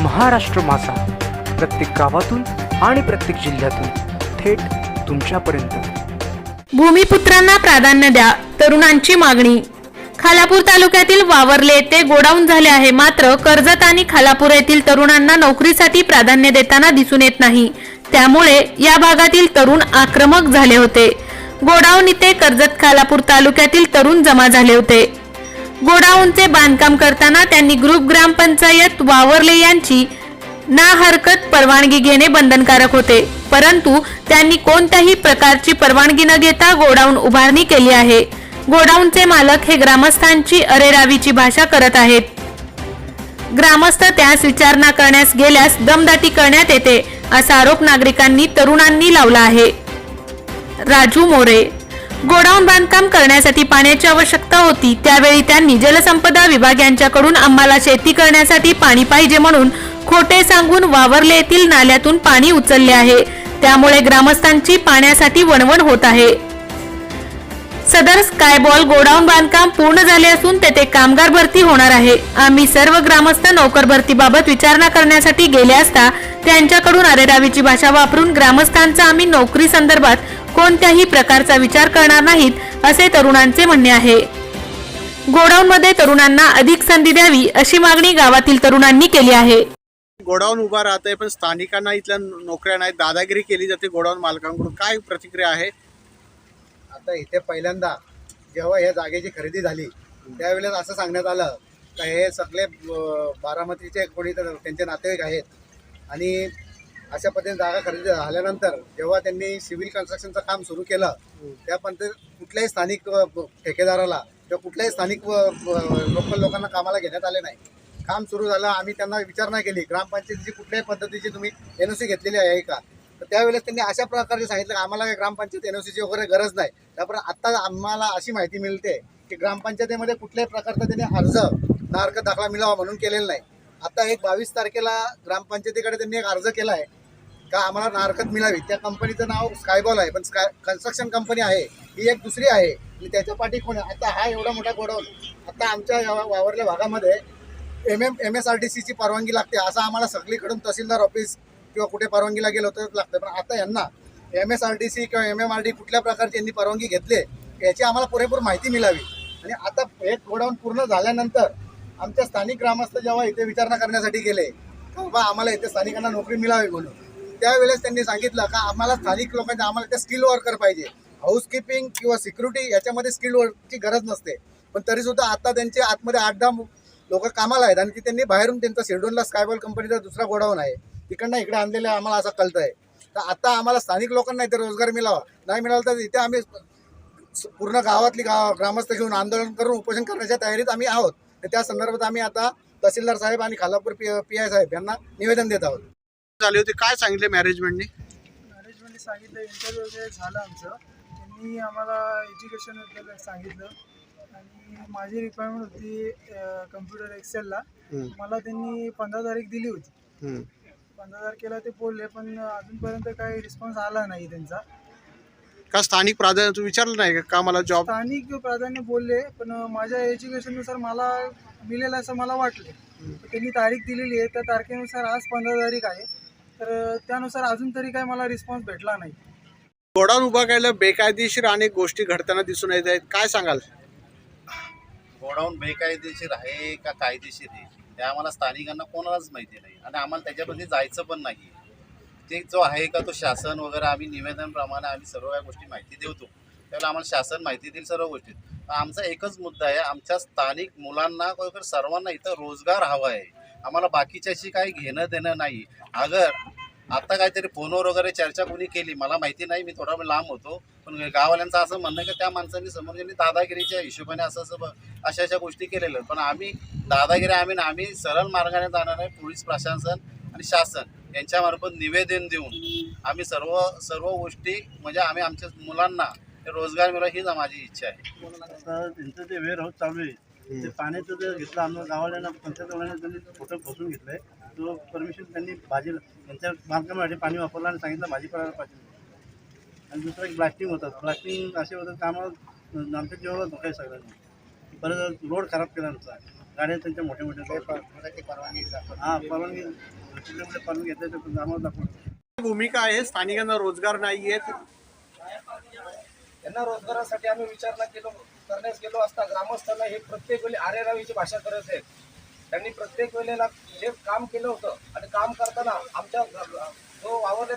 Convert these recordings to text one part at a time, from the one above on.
महाराष्ट्र माझा, प्रत्येक गावातून आणि प्रत्येक जिल्ह्यातून थेट तुमच्यापर्यंत। भूमिपुत्रांना प्राधान्य द्या, तरुणांची मागणी। खालापूर तालुक्यातील वावरले येथे गोडाऊन झाले आहे, मात्र कर्जत आणि खालापूर येथील तरुणांना नोकरीसाठी प्राधान्य देताना दिसून येत नाही। त्यामुळे या भागातील तरुण आक्रमक झाले होते। गोडाऊन इथे कर्जत खालापूर तालुक्यातील तरुण जमा झाले होते। गोडाऊनचे बांधकाम करताना त्यांनी ग्रुप ग्रामपंचायत वावरले यांची ना हरकत परवानगी घेणे बंधनकारक होते, परंतु त्यांनी कोणत्याही प्रकारची परवानगी न घेता गोडाऊन उभारणी केली आहे। गोडाऊनचे मालक हे ग्रामस्थांची अरेरावीची भाषा करत आहेत। ग्रामस्थ त्यास विचारणा करण्यास गेल्यास दमदाटी करण्यात येते, असा आरोप नागरिकांनी तरुणांनी लावला आहे। राजू मोरे, गोडाऊन बांधकाम करण्यासाठी पाण्याची आवश्यकता होती, त्यावेळी त्यांनी जलसंपदा विभाग यांच्याकडून आम्हाला शेती करण्यासाठी पाणी पाहिजे म्हणून खोटे सांगून वावरले येथील नाल्यातून पाणी उचलले आहे, त्यामुळे ग्रामस्थांची पाण्यासाठी वणवण होत आहे। सदर स्कायबॉल गोडाऊन बांधकाम पूर्ण झाले असून तेथे कामगार भरती होणार आहे। आम्ही सर्व ग्रामस्थ नोकर भरतीबाबत विचारणा करण्यासाठी गेले असता त्यांच्याकडून अरेरावीची भाषा वापरून ग्रामस्थांचा आम्ही नोकरी संदर्भात कोणत्याही प्रकारचा विचार करणार नाहीत, असे तरुणांचे म्हणणे आहे। गोडाऊनमध्ये तरुणांना अधिक संधी द्यावी अशी मागणी गावातील तरुणांनी केली आहे। गोडाऊन उभा राहतंय पण स्थानिकांना इथल्या नोकऱ्या नाहीत, दादागिरी केली जाते गोडाऊन मालकांकडून, काय प्रतिक्रिया आहे? आता इथे पहिल्यांदा जेव्हा या जागेची खरेदी झाली त्यावेळेस असं सांगण्यात आलं का हे सगळे बारामतीचे कोणी तर त्यांचे नातेवाईक आहेत आणि अशा पद्धतीने जागा खरेदी झाल्यानंतर जेव्हा त्यांनी सिव्हिल कन्स्ट्रक्शनचं काम सुरू केलं त्या पद्धतीने कुठल्याही स्थानिक ठेकेदाराला किंवा कुठल्याही स्थानिक लोकल लोकांना कामाला घेण्यात आले नाही। काम सुरू झालं, आम्ही त्यांना विचारणा केली ग्रामपंचायतीची कुठल्याही पद्धतीची तुम्ही NOC घेतलेली आहे का, तर त्यावेळेस त्यांनी अशा प्रकारे सांगितलं की आम्हाला ग्रामपंचायत NOCची वगैरे गरज नाही। त्यामुळे आत्ता आम्हाला अशी माहिती मिळते की ग्रामपंचायतीमध्ये कुठल्याही प्रकारचा त्यांनी अर्ज ना हरकत दाखला मिळावा म्हणून केलेला नाही। आता 22 तारखेला ग्रामपंचायतीकडे त्यांनी एक अर्ज केला आहे का आम्हाला ना हरकत मिळावी। त्या कंपनीचं नाव स्कायबॉल आहे, पण कन्स्ट्रक्शन कंपनी आहे ही एक दुसरी आहे आणि त्याच्या पाठी कोण आहे? आता हा एवढा मोठा गोडाऊन, आता आमच्या वावरल्या भागामध्ये MSRDCची परवानगी लागते, असं आम्हाला सगळीकडून तहसीलदार ऑफिस किंवा कुठे परवानगीला गेलो तर लागतं, पण आता यांना MSRDC किंवा MMRD कुठल्या प्रकारची यांनी परवानगी घेतली याची आम्हाला पुरेपूर माहिती मिळावी। आणि आता हे गोडाऊन पूर्ण झाल्यानंतर आमच्या स्थानिक ग्रामस्थ जेव्हा इथे विचारणा करण्यासाठी गेले बाबा आम्हाला इथे स्थानिकांना नोकरी मिळावी म्हणून, त्यावेळेस त्यांनी सांगितलं का आम्हाला स्थानिक लोकांचे आम्हाला इथे स्किल वर्कर पाहिजे, हाऊसकीपिंग किंवा सिक्युरिटी याच्यामध्ये स्किल वर्कची गरज नसते, पण तरीसुद्धा आता त्यांचे आतमध्ये 8-10 लोक कामाला आहेत आणि त्यांनी बाहेरून त्यांचा शेड्यूलला स्कायबॉल कंपनीचा दुसरा गोडाऊन आहे तिकडनं इकडे आणलेलं आहे, आम्हाला असं कळतं आहे। तर आता आम्हाला स्थानिक लोकांना इथे रोजगार मिळावा, नाही मिळाला तर इथे आम्ही पूर्ण गावातली ग्रामस्थ घेऊन आंदोलन करून उपोषण करण्याच्या तयारीत आम्ही आहोत। तर त्या संदर्भात आम्ही आता तहसीलदार साहेब आणि खालापूर PI साहेब यांना निवेदन देत आहोत। झाली होती, काय सांगितले मॅनेजमेंटने सांगितलं, इंटरव्ह्यू वगैरे झालं आमचं, त्यांनी आम्हाला एज्युकेशन सांगितलं आणि माझी रिक्वायरमेंट होती कम्प्युटर एक्सेलला, मला त्यांनी 15 तारीख दिली होती। 15 तारखेला ते बोलले, पण अजूनपर्यंत काही रिस्पॉन्स आला नाही त्यांचा। का स्थानिक प्राधान्य तू विचारलं नाही का मला जॉब? स्थानिक प्राधान्य बोलले, पण माझ्या एज्युकेशननुसार मला मिळेल असं मला वाटले। त्यांनी तारीख दिलेली आहे, त्या तारखेनुसार आज 15 तारीख आहे, तर त्यानुसार अजून तरी काही मला रिस्पॉन्स भेटला नाही। गोडाऊन उभा केलं बेकायदेशीर अनेक गोष्टी घडताना दिसून येत आहेत, काय सांगाल? गोडाऊन बेकायदेशीर आहे का कायदेशीर आहे ते आम्हाला स्थानिकांना कोणालाच माहिती नाही आणि आम्हाला त्याच्यामध्ये जायचं पण नाही। ते जो आहे का तो शासन वगैरे आम्ही निवेदनप्रमाणे आम्ही सर्व या गोष्टी माहिती देतो, त्यावेळेला आम्हाला शासन माहिती देईल सर्व गोष्टी। आमचा एकच मुद्दा आहे, आमच्या स्थानिक मुलांना सर्वांना इथं रोजगार हवा आहे, आम्हाला बाकीच्याशी काही घेणं देणं नाही। अगर आता काहीतरी फोनवर वगैरे चर्चा कोणी केली मला माहिती नाही, मी थोडा लांब होतो, पण गाववाल्यांचं असं म्हणणं की त्या माणसांनी समोर त्यांनी दादागिरीच्या हिशोबाने अशा गोष्टी केलेल्या, पण आम्ही दादागिरी आम्ही सरळ मार्गाने जाणार आहे। पोलीस प्रशासन आणि शासन यांच्यामार्फत निवेदन देऊन आम्ही सर्व गोष्टी म्हणजे आम्ही आमच्या मुलांना रोजगार मिळावा हीच माझी इच्छा आहे। त्यांचं जे वेअर हाऊस चालू आहे ते पाण्याचं जर घेतलं आम्हाला गावाल्यांना पंचायतवाल्यांना त्यांनी फोटो बसून घेतलं आहे, तो परमिशन त्यांनी त्यांच्या बांधकामासाठी पाणी वापरलं आणि सांगितलं भाजीपाला पाहिजे। आणि दुसरं एक ब्लास्टिंग होतं, ब्लास्टिंग असे होतं कामाला आमच्या जीवाला धोका आहे सगळ्यांना। परत रोड खराब केला आमचा, गाड्या त्यांच्या मोठ्या मोठ्या परवानगी हां परवानगी परवानगी घेतल्या तर आम्हाला दाखवतो. भूमिका आहे, स्थानिकांना रोजगार नाही आहेत. यांना रोजगारासाठी आम्ही विचारणा करण्यास गेलो असता ग्रामस्थांना हे प्रत्येक वेळी आरेरावीची भाषा करत आहेत. त्यांनी प्रत्येक वेळेला जे काम केलं होतं आणि काम करताना आमच्या जो वावरले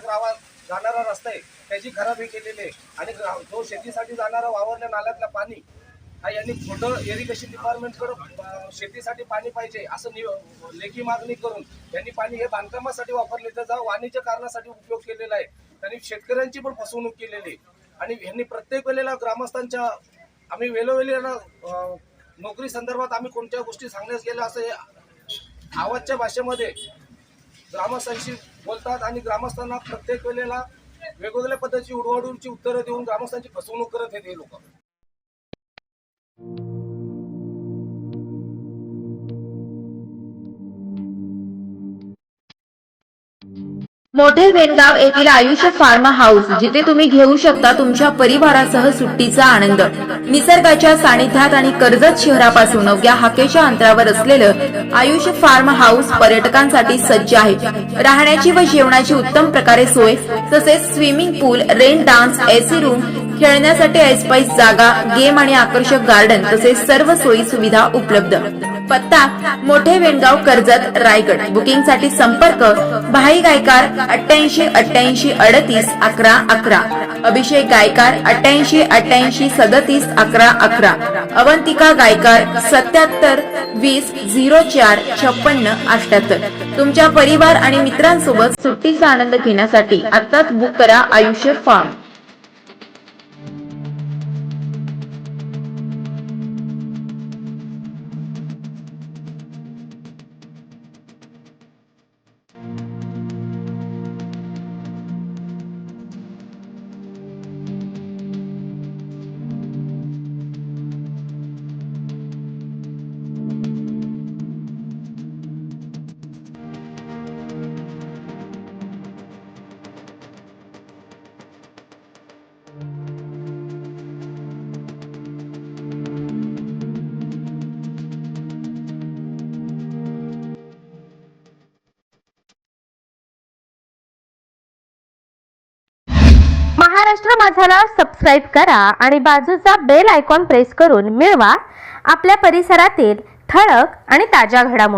जाणारा रस्ता आहे त्याची खराबी केलेली आहे आणि जो शेतीसाठी जाणारा वावरल्या नाल्यातलं पाणी हा यांनी खोटं इरिगेशन डिपार्टमेंटकडं शेतीसाठी पाणी पाहिजे असं लेखी मागणी करून यांनी पाणी हे बांधकामासाठी वापरले त्याचा वाणिज्य कारणासाठी उपयोग केलेला आहे. त्यांनी शेतकऱ्यांची पण फसवणूक केलेली आहे आणि यांनी प्रत्येक वेळेला ग्रामस्थांच्या आम्ही वेळोवेळी नोकरी संदर्भात आम्ही कोणत्या गोष्टी सांगण्यास गेलं असं आवाजच्या भाषेमध्ये ग्रामस्थांशी बोलतात आणि ग्रामस्थांना प्रत्येक वेळेला वेगवेगळ्या पद्धतीची उडवाडूची उत्तरं देऊन ग्रामस्थांची फसवणूक करत आहेत हे लोक. मोठे वेणगाव येथील आयुष्य फार्म हाऊस, जिथे तुम्ही घेऊ शकता तुमच्या परिवारासह सुट्टीचा आनंद. निसर्गाच्या सानिध्यात आणि कर्जत शहरापासून अवघ्या हाकेच्या अंतरावर असलेलं आयुष्य फार्म हाऊस पर्यटकांसाठी सज्ज आहे. राहण्याची व जेवणाची उत्तम प्रकारे सोय, तसेच स्विमिंग पूल, रेन डान्स, एसी रूम, खेळण्यासाठी ऐसपैस जागा, गेम आणि आकर्षक गार्डन तसेच सर्व सोयी सुविधा उपलब्ध. पत्ता मोठे वेणगाव, कर्जत, रायगड. बुकिंगसाठी संपर्क भाई गायकार 88 88 38 11 11, अभिषेक गायकार 88 88 37 11 11, अवंतिका गायकार 77 20 04 56 78. तुमच्या परिवार आणि मित्रांसोबत सुट्टीचा आनंद घेण्यासाठी आताच बुक करा आयुष्य फार्म. महाराष्ट्र माझाला सबस्क्राईब करा आणि बाजूचा बेल आयकॉन प्रेस करून मिळवा आपल्या परिसरातील ठळक आणि ताज्या घडामोडी.